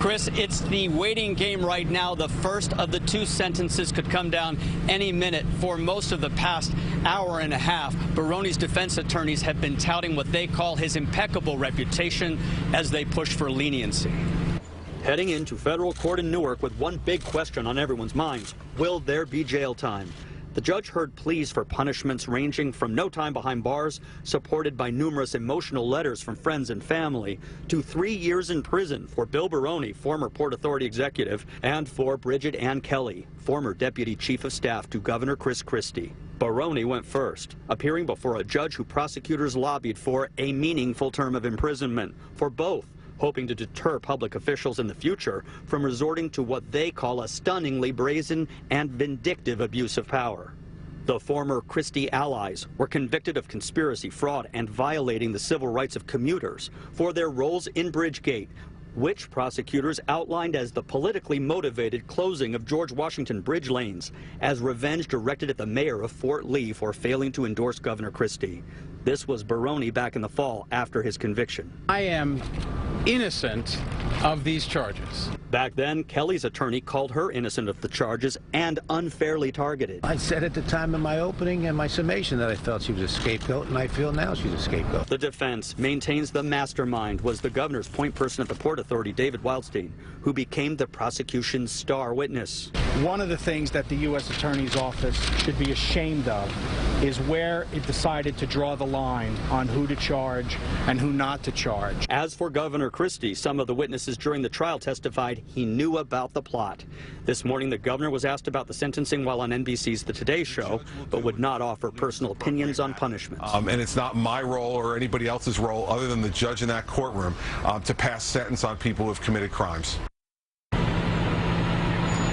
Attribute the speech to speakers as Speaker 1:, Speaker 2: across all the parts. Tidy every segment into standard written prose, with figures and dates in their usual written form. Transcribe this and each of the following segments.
Speaker 1: Chris, it's the waiting game right now. The first of the two sentences could come down any minute. For most of the past hour and a half, Baroni's defense attorneys have been touting what they call his impeccable reputation as they push for leniency. Heading into federal court in Newark with one big question on everyone's minds: will there be jail time? The judge heard pleas for punishments ranging from no time behind bars, supported by numerous emotional letters from friends and family, to 3 years in prison for Bill Baroni, former Port Authority executive, and for Bridget Ann Kelly, former deputy chief of staff to Governor Christie. Baroni went first, appearing before a judge who prosecutors lobbied for a meaningful term of imprisonment for both, hoping to deter public officials in the future from resorting to what they call a stunningly brazen and vindictive abuse of power. The former Christie allies were convicted of conspiracy, fraud, and violating the civil rights of commuters for their roles in Bridgegate, which prosecutors outlined as the politically motivated closing of George Washington bridge lanes as revenge directed at the mayor of Fort Lee for failing to endorse Governor Christie. This was Baroni back in the fall after his conviction.
Speaker 2: I am innocent of these charges.
Speaker 1: Back then, Kelly's attorney called her innocent of the charges and unfairly targeted.
Speaker 3: I said at the time of my opening and my summation that I felt she was a scapegoat, and I feel now she's a scapegoat.
Speaker 1: The defense maintains the mastermind was the governor's point person at the Port Authority, David Wildstein, who became the prosecution's star witness.
Speaker 4: One of the things that the U.S. Attorney's Office should be ashamed of is where it decided to draw the line on who to charge and who not to charge.
Speaker 1: As for Governor Christie, some of the witnesses during the trial testified he knew about the plot. This morning, the governor was asked about the sentencing while on NBC's The Today Show, but would not offer personal opinions on punishments.
Speaker 5: And it's not my role or anybody else's role other than the judge in that courtroom to pass sentence on people who have committed crimes.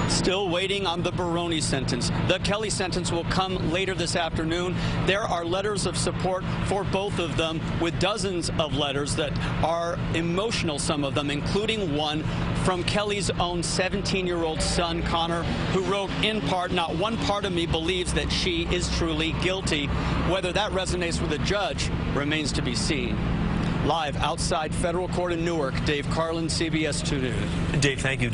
Speaker 1: Still waiting on the Baroni sentence. The Kelly sentence will come later this afternoon. There are letters of support for both of them, with dozens of letters that are emotional, some of them, including one from Kelly's own 17-year-old son, Connor, who wrote in part, "Not one part of me believes that she is truly guilty." Whether that resonates with the judge remains to be seen. Live outside federal court in Newark, Dave Carlin, CBS 2 News.
Speaker 6: Dave, thank you.